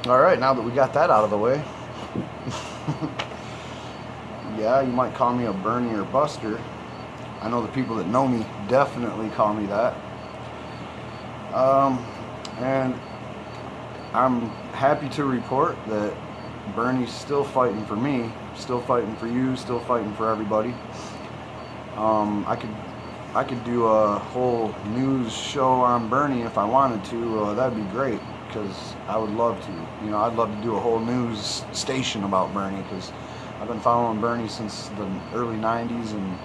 Alright, now that we got that out of the way. Yeah, you might call me a Bernie or Buster. I know the people that know me definitely call me that. And I'm happy to report that Bernie's still fighting for me, still fighting for you, still fighting for everybody. I could do a whole news show on Bernie if I wanted to. That'd be great, because I would love to. I'd love to do a whole news station about Bernie, because I've been following Bernie since the early 90s, and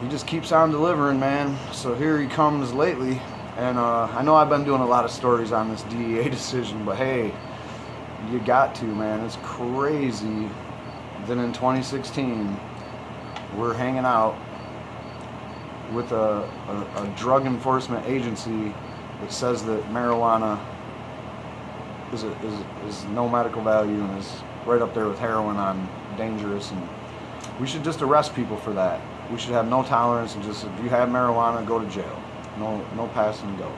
he just keeps on delivering, man. So here he comes lately. And I know I've been doing a lot of stories on this DEA decision, but hey, you got to, man. It's crazy that in 2016 we're hanging out with a drug enforcement agency that says that marijuana is no medical value and is right up there with heroin on dangerous, and we should just arrest people for that. We should have no tolerance, and just, if you have marijuana, go to jail. No pass and go.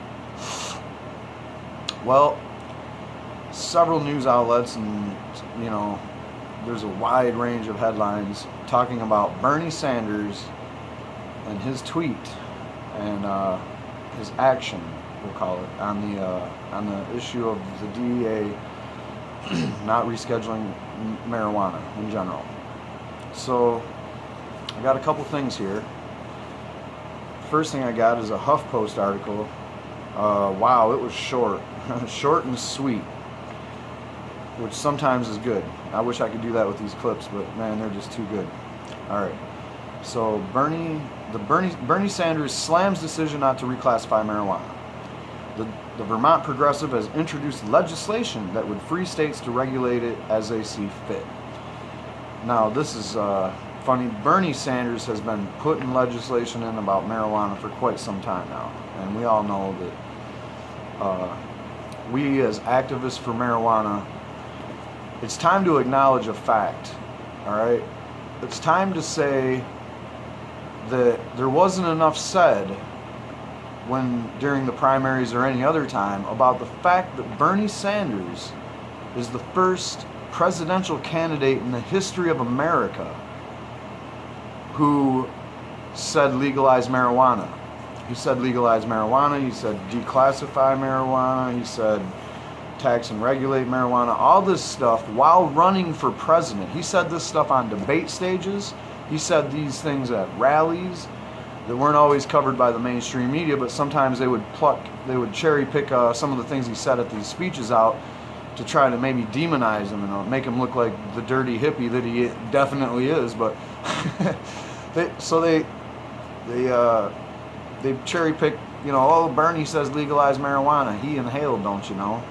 Well, several news outlets, and there's a wide range of headlines talking about Bernie Sanders and his tweet and his action, we'll call it, on the issue of the DEA not rescheduling marijuana in general. So I got a couple things here. First thing I got is a HuffPost article. Wow, it was short. Short and sweet, which sometimes is good. I wish I could do that with these clips, but man, they're just too good. Alright, so Bernie Sanders slams decision not to reclassify marijuana. The Vermont progressive has introduced legislation that would free states to regulate it as they see fit. Now, this is funny. Bernie Sanders has been putting legislation in about marijuana for quite some time now, and we all know that we as activists for marijuana, it's time to acknowledge a fact. All right, it's time to say that there wasn't enough said during the primaries or any other time about the fact that Bernie Sanders is the first presidential candidate in the history of America who said legalize marijuana. He said legalize marijuana, he said declassify marijuana, he said tax and regulate marijuana, all this stuff while running for president. He said this stuff on debate stages. He said these things at rallies that weren't always covered by the mainstream media, but sometimes they would cherry pick some of the things he said at these speeches out to try to maybe demonize him and make him look like the dirty hippie that he definitely is. But they cherry pick, oh, Bernie says legalize marijuana. He inhaled, don't you know?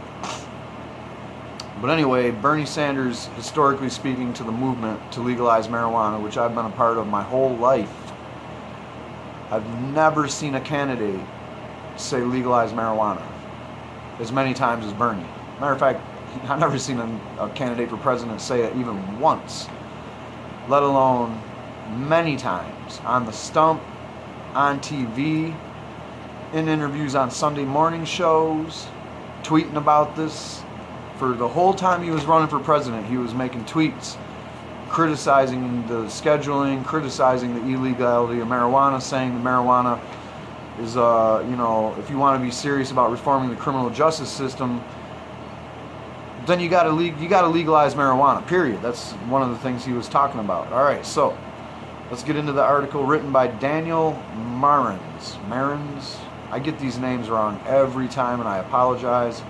But anyway, Bernie Sanders, historically speaking, to the movement to legalize marijuana, which I've been a part of my whole life, I've never seen a candidate say legalize marijuana as many times as Bernie. Matter of fact, I've never seen a candidate for president say it even once, let alone many times on the stump, on TV, in interviews on Sunday morning shows, tweeting about this. For the whole time he was running for president, he was making tweets criticizing the scheduling, criticizing the illegality of marijuana, saying that marijuana is, if you want to be serious about reforming the criminal justice system, then you got to legalize marijuana, period. That's one of the things he was talking about. All right, so let's get into the article written by Daniel Marins. I get these names wrong every time, and I apologize.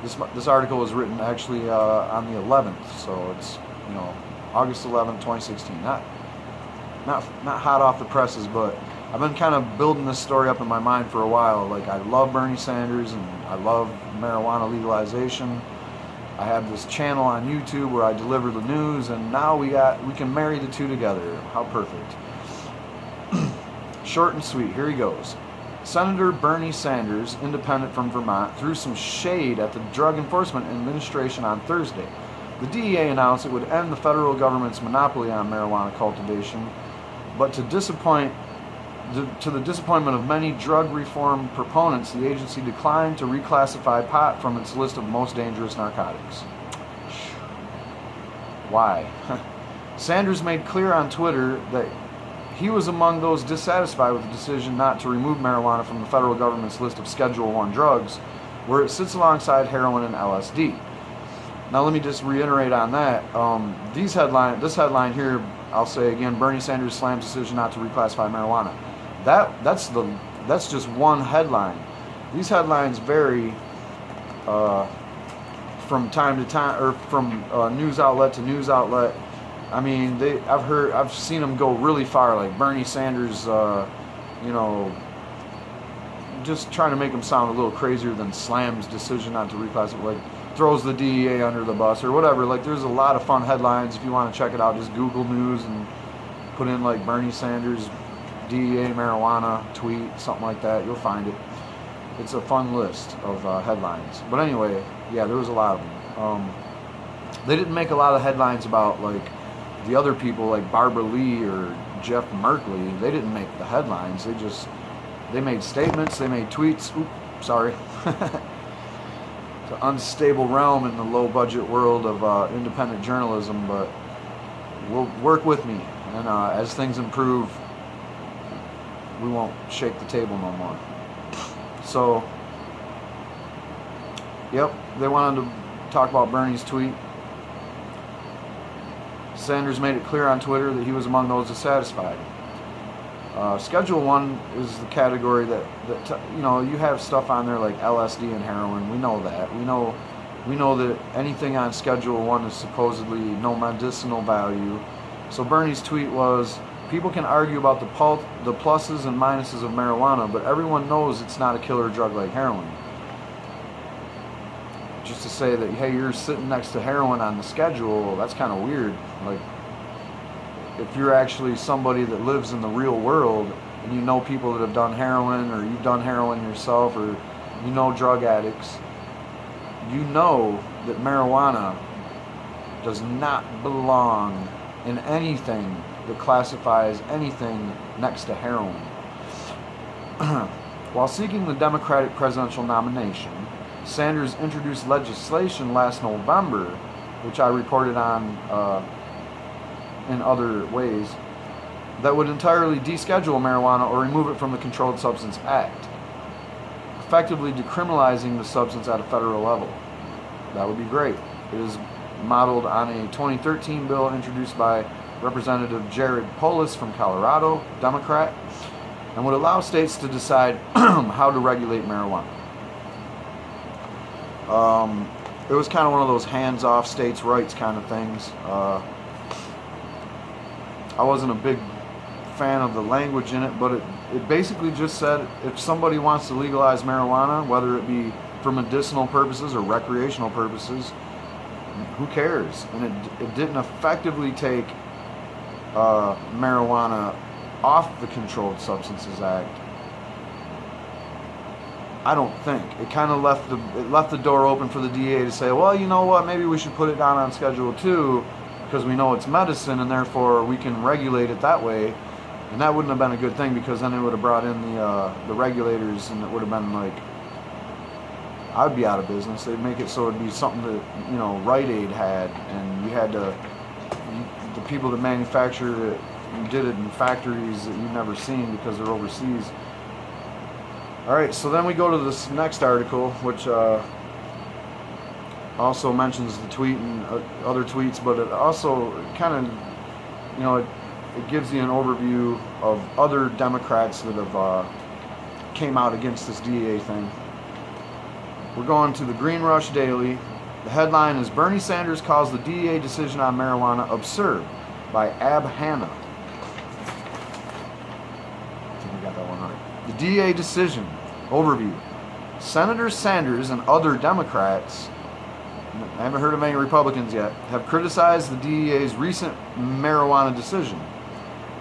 This article was written actually on the 11th, so it's August 11th, 2016. Not hot off the presses, but I've been kind of building this story up in my mind for a while. Like, I love Bernie Sanders and I love marijuana legalization. I have this channel on YouTube where I deliver the news, and now we can marry the two together. How perfect. Short and sweet. Here he goes. Senator Bernie Sanders, independent from Vermont, threw some shade at the Drug Enforcement Administration on Thursday. The DEA announced it would end the federal government's monopoly on marijuana cultivation, but to disappoint To the disappointment of many drug reform proponents, the agency declined to reclassify pot from its list of most dangerous narcotics. Why? Sanders made clear on Twitter that he was among those dissatisfied with the decision not to remove marijuana from the federal government's list of Schedule I drugs, where it sits alongside heroin and LSD. Now let me just reiterate on that. This headline here, I'll say again, Bernie Sanders slams decision not to reclassify marijuana. That's just one headline. These headlines vary from time to time, or from news outlet to news outlet. I mean, I've seen them go really far, like Bernie Sanders, just trying to make him sound a little crazier than slams decision not to reclassify, like throws the DEA under the bus or whatever. Like, there's a lot of fun headlines. If you want to check it out, just Google News and put in like Bernie Sanders DEA marijuana tweet, something like that. You'll find it. It's a fun list of headlines. But anyway, yeah, there was a lot of them. They didn't make a lot of headlines about like the other people, like Barbara Lee or Jeff Merkley. They didn't make the headlines. They made statements. They made tweets. Oops, sorry. It's an unstable realm in the low-budget world of independent journalism, but work with me, and as things improve, we won't shake the table no more. So, yep, they wanted to talk about Bernie's tweet. Sanders made it clear on Twitter that he was among those dissatisfied. Schedule I is the category that you have stuff on there like LSD and heroin. We know that. We know that anything on Schedule I is supposedly no medicinal value. So Bernie's tweet was, people can argue about the pluses and minuses of marijuana, but everyone knows it's not a killer drug like heroin. Just to say that, hey, you're sitting next to heroin on the schedule, that's kind of weird. Like, if you're actually somebody that lives in the real world and you know people that have done heroin, or you've done heroin yourself, or you know drug addicts, you know that marijuana does not belong in anything that classifies anything next to heroin. While seeking the Democratic presidential nomination, Sanders introduced legislation last November, which I reported on in other ways, that would entirely deschedule marijuana or remove it from the Controlled Substance Act, effectively decriminalizing the substance at a federal level. That would be great. It is modeled on a 2013 bill introduced by Representative Jared Polis from Colorado, Democrat, and would allow states to decide how to regulate marijuana. It was kind of one of those hands-off states' rights kind of things. I wasn't a big fan of the language in it, but it basically just said if somebody wants to legalize marijuana, whether it be for medicinal purposes or recreational purposes, who cares? And it didn't effectively take marijuana off the Controlled Substances Act. I don't think. It kind of left the door open for the DEA to say, well, you know what, maybe we should put it down on Schedule 2 because we know it's medicine and therefore we can regulate it that way. And that wouldn't have been a good thing, because then it would have brought in the regulators, and it would have been like, I'd be out of business. They'd make it so it'd be something that, Rite Aid had, and you had to, the people that manufacture it, you did it in factories that you've never seen because they're overseas. Alright, so then we go to this next article, which also mentions the tweet and other tweets, but it also kind of, it gives you an overview of other Democrats that have came out against this DEA thing. We're going to the Green Rush Daily. The headline is, Bernie Sanders calls the DEA decision on marijuana absurd, by Ab Hanna. I think we got that one right. The DEA decision overview. Senator Sanders and other Democrats, I haven't heard of many Republicans yet, have criticized the DEA's recent marijuana decision.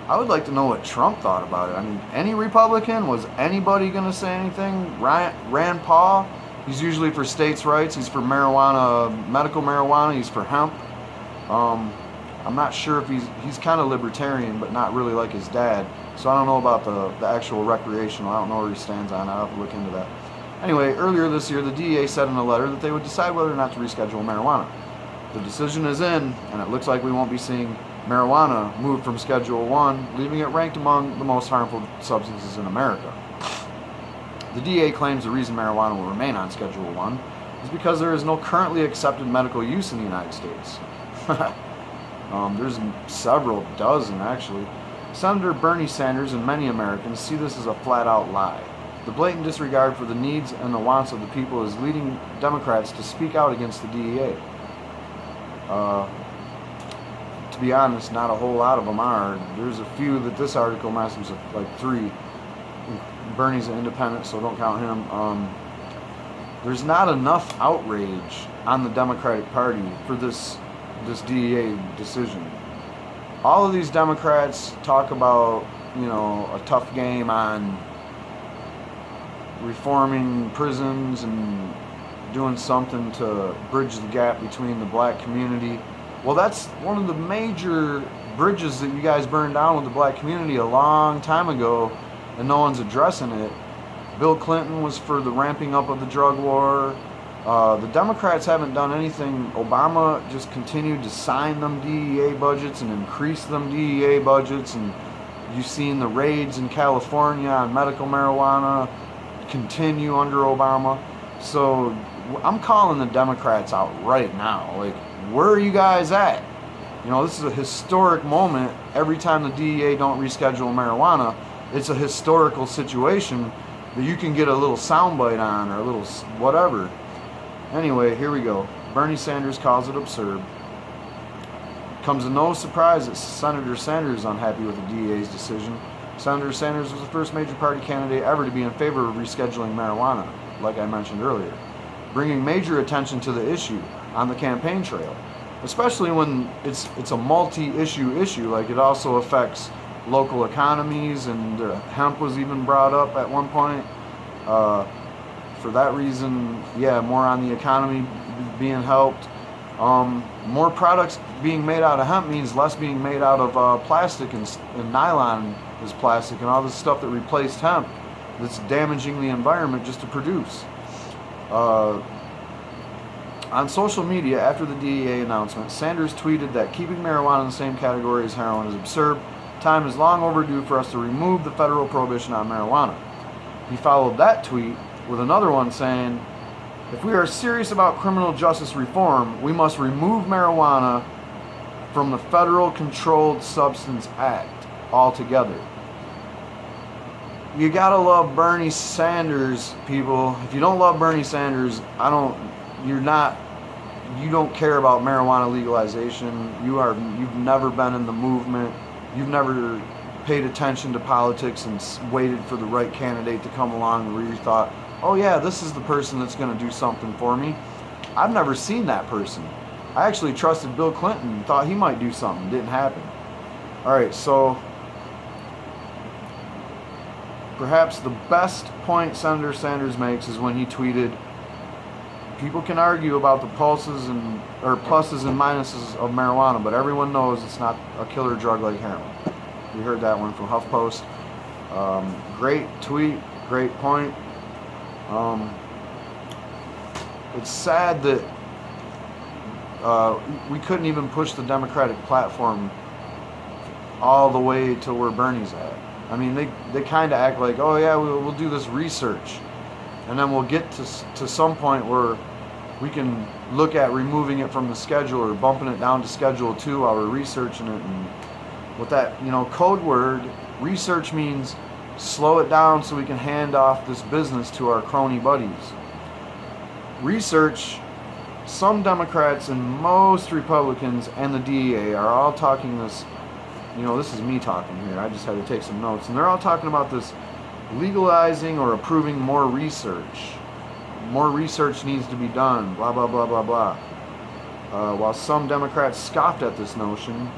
I would like to know what Trump thought about it. I mean, any Republican? Was anybody going to say anything? Rand Paul? He's usually for states' rights. He's for marijuana, medical marijuana. He's for hemp. I'm not sure if he's kind of libertarian, but not really like his dad. So I don't know about the actual recreational. I don't know where he stands on it. I'll have to look into that. Anyway, earlier this year, the DEA said in a letter that they would decide whether or not to reschedule marijuana. The decision is in, and it looks like we won't be seeing marijuana moved from Schedule 1, leaving it ranked among the most harmful substances in America. The DEA claims the reason marijuana will remain on Schedule 1 is because there is no currently accepted medical use in the United States. There's several dozen, actually. Senator Bernie Sanders and many Americans see this as a flat-out lie. The blatant disregard for the needs and the wants of the people is leading Democrats to speak out against the DEA. To be honest, not a whole lot of them are. There's a few that this article mentions, like 3. Bernie's an independent, so don't count him. There's not enough outrage on the Democratic Party for this DEA decision. All of these Democrats talk about, a tough game on reforming prisons and doing something to bridge the gap between the black community. Well, that's one of the major bridges that you guys burned down with the black community a long time ago, and no one's addressing it. Bill Clinton was for the ramping up of the drug war. The Democrats haven't done anything. Obama just continued to sign them DEA budgets and increase them DEA budgets, and you've seen the raids in California on medical marijuana continue under Obama. So I'm calling the Democrats out right now. Like, where are you guys at? This is a historic moment. Every time the DEA don't reschedule marijuana, it's a historical situation that you can get a little soundbite on or a little whatever. Anyway, here we go. Bernie Sanders calls it absurd. Comes as no surprise that Senator Sanders is unhappy with the DEA's decision. Senator Sanders was the first major party candidate ever to be in favor of rescheduling marijuana, like I mentioned earlier, bringing major attention to the issue on the campaign trail, especially when it's a multi-issue issue. Like, it also affects local economies, and hemp was even brought up at one point. For that reason, more on the economy being helped. More products being made out of hemp means less being made out of plastic, and nylon is plastic, and all this stuff that replaced hemp that's damaging the environment just to produce. On social media, after the DEA announcement, Sanders tweeted that keeping marijuana in the same category as heroin is absurd. Time is long overdue for us to remove the federal prohibition on marijuana. He followed that tweet with another one saying, if we are serious about criminal justice reform, we must remove marijuana from the Federal Controlled Substance Act altogether. You gotta love Bernie Sanders, people. If you don't love Bernie Sanders, you don't care about marijuana legalization. You've never been in the movement. You've never paid attention to politics and waited for the right candidate to come along where you thought, oh yeah, this is the person that's going to do something for me. I've never seen that person. I actually trusted Bill Clinton and thought he might do something. It didn't happen. Alright, so perhaps the best point Senator Sanders makes is when he tweeted, people can argue about the pluses and minuses of marijuana, but everyone knows it's not a killer drug like heroin. You heard that one from HuffPost. Great tweet, great point. It's sad that we couldn't even push the Democratic platform all the way to where Bernie's at. I mean, they kind of act like, oh yeah, we'll do this research, and then we'll get to some point where we can look at removing it from the schedule or bumping it down to Schedule 2 while we're researching it. And with that, code word, research means slow it down so we can hand off this business to our crony buddies. Research, some Democrats and most Republicans and the DEA are all talking this, this is me talking here, I just had to take some notes, and they're all talking about this legalizing or approving more research. More research needs to be done, blah, blah, blah, blah, blah. While some Democrats scoffed at this notion,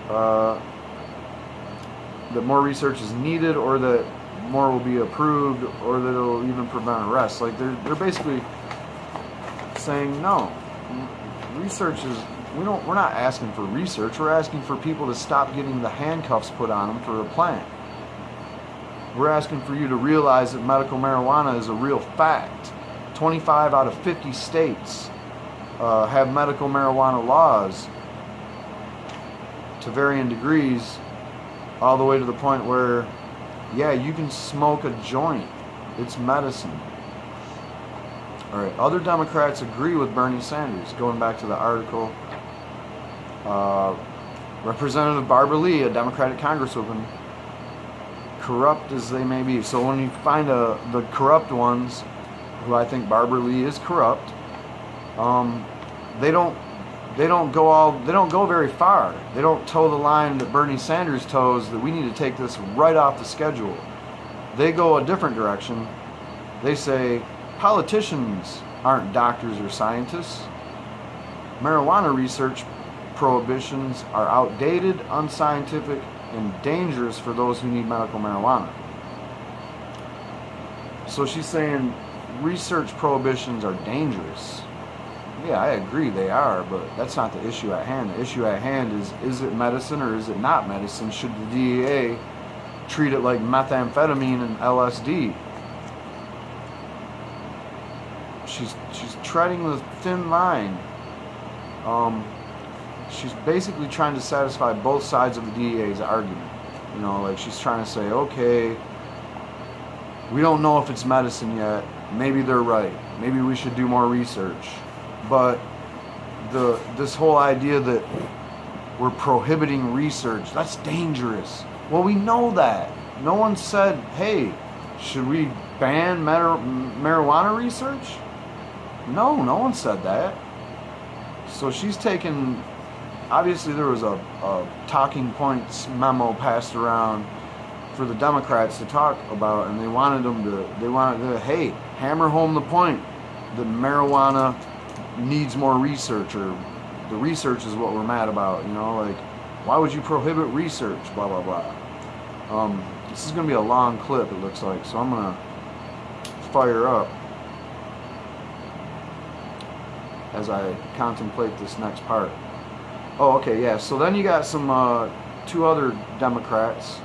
that more research is needed, or that more will be approved, or that it'll even prevent arrests. Like, they're basically saying, no, research is, we're not asking for research. We're asking for people to stop getting the handcuffs put on them for a plant. We're asking for you to realize that medical marijuana is a real fact. 25 out of 50 states have medical marijuana laws to varying degrees, all the way to the point where, yeah, you can smoke a joint. It's medicine. All right, other Democrats agree with Bernie Sanders. Going back to the article, Representative Barbara Lee, a Democratic congresswoman, corrupt as they may be. So when you find the corrupt ones, who I think Barbara Lee is corrupt, they don't go very far. They don't toe the line that Bernie Sanders toes, that we need to take this right off the schedule. They go a different direction. They say politicians aren't doctors or scientists. Marijuana research prohibitions are outdated, unscientific, and dangerous for those who need medical marijuana. So she's saying research prohibitions are dangerous. Yeah, I agree they are, but that's not the issue at hand. The issue at hand is it medicine or is it not medicine? Should the DEA treat it like methamphetamine and LSD? She's treading the thin line. She's basically trying to satisfy both sides of the DEA's argument. You know, like she's trying to say, okay, we don't know if it's medicine yet. Maybe they're right. Maybe we should do more research. But this whole idea that we're prohibiting research, that's dangerous. Well, we know that. No one said, hey, should we ban marijuana research? No one said that. So she's taken, obviously there was a talking points memo passed around for the Democrats to talk about, and they wanted to, hey, hammer home the point that marijuana needs more research, or the research is what we're mad about, you know, like, why would you prohibit research, blah, blah, blah. This is going to be a long clip, it looks like, so I'm going to fire up as I contemplate this next part. Oh, okay, yeah, so then you got some, two other Democrats.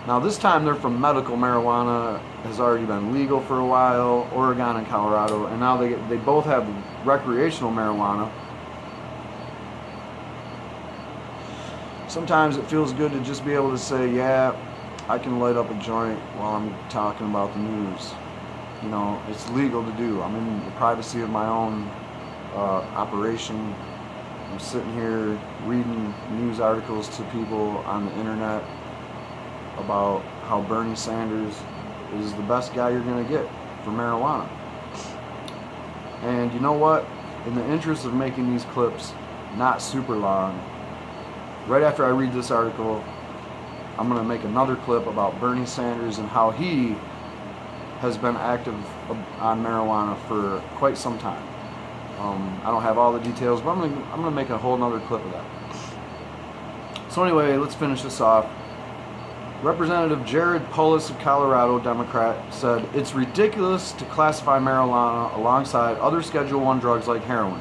Now this time they're from medical marijuana, has already been legal for a while, Oregon and Colorado, and now they both have recreational marijuana. Sometimes it feels good to just be able to say, yeah, I can light up a joint while I'm talking about the news. You know, it's legal to do. I'm in the privacy of my own operation. I'm sitting here reading news articles to people on the internet about how Bernie Sanders is the best guy you're going to get for marijuana. And you know what? In the interest of making these clips not super long, right after I read this article, I'm going to make another clip about Bernie Sanders and how he has been active on marijuana for quite some time. I don't have all the details, but I'm going to make a whole nother clip of that. So anyway, let's finish this off. Representative Jared Polis of Colorado, Democrat, said it's ridiculous to classify marijuana alongside other Schedule I drugs like heroin.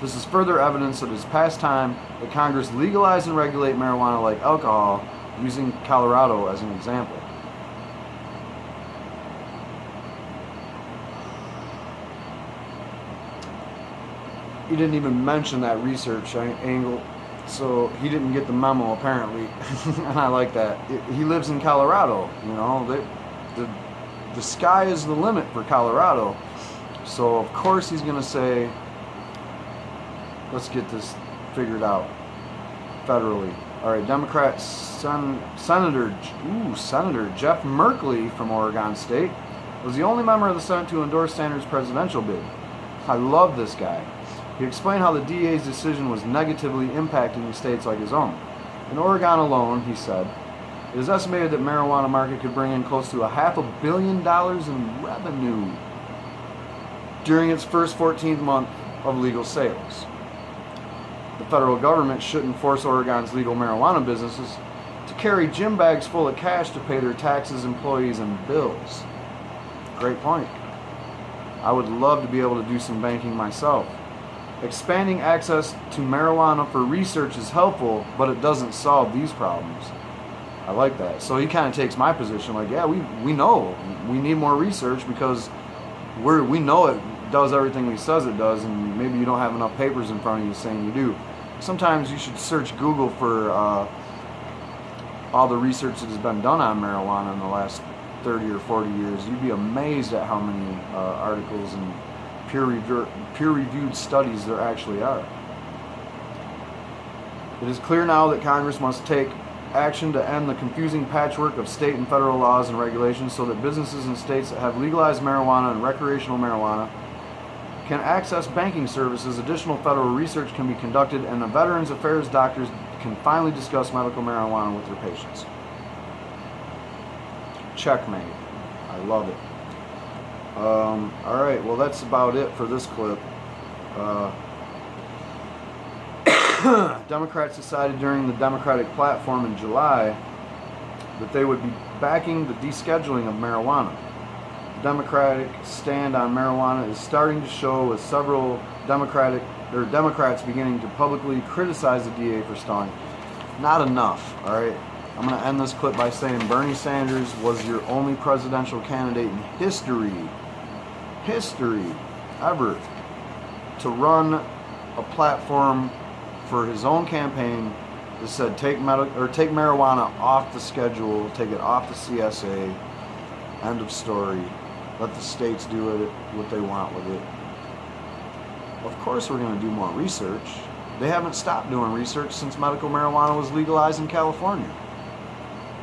This is further evidence that it's past time that Congress legalize and regulate marijuana like alcohol, using Colorado as an example. He didn't even mention that research angle, so he didn't get the memo apparently, and I like that. He lives in Colorado, you know, the sky is the limit for Colorado, so of course he's going to say, let's get this figured out federally. All right, Democrat Senator Jeff Merkley from Oregon State was the only member of the Senate to endorse Sanders' presidential bid. I love this guy. He explained how the DEA's decision was negatively impacting states like his own. In Oregon alone, he said, it is estimated that marijuana market could bring in close to $500 million in revenue during its first 14th month of legal sales. The federal government shouldn't force Oregon's legal marijuana businesses to carry gym bags full of cash to pay their taxes, employees, and bills. Great point. I would love to be able to do some banking myself. Expanding access to marijuana for research is helpful, but it doesn't solve these problems. I like that. So he kind of takes my position, like, yeah, we know we need more research because we know it does everything he says it does, and maybe you don't have enough papers in front of you saying you do. Sometimes you should search Google for all the research that has been done on marijuana in the last 30 or 40 years. You'd be amazed at how many articles and peer-reviewed studies there actually are. It is clear now that Congress must take action to end the confusing patchwork of state and federal laws and regulations so that businesses in states that have legalized marijuana and recreational marijuana can access banking services, additional federal research can be conducted, and the Veterans Affairs doctors can finally discuss medical marijuana with their patients. Checkmate. I love it. Alright, well that's about it for this clip. Democrats decided during the Democratic platform in July that they would be backing the descheduling of marijuana. The Democratic stand on marijuana is starting to show, with several Democrats beginning to publicly criticize the DEA for stalling. Not enough, alright? I'm going to end this clip by saying Bernie Sanders was your only presidential candidate in history ever to run a platform for his own campaign that said take marijuana off the schedule, take it off the CSA, end of story. Let the states do it what they want with it. Of course we're going to do more research. They haven't stopped doing research since medical marijuana was legalized in California.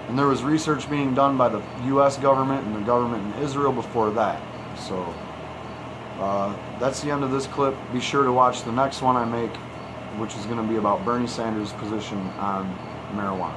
And there was research being done by the U.S. government and the government in Israel before that. So that's the end of this clip. Be sure to watch the next one I make, which is going to be about Bernie Sanders' position on marijuana.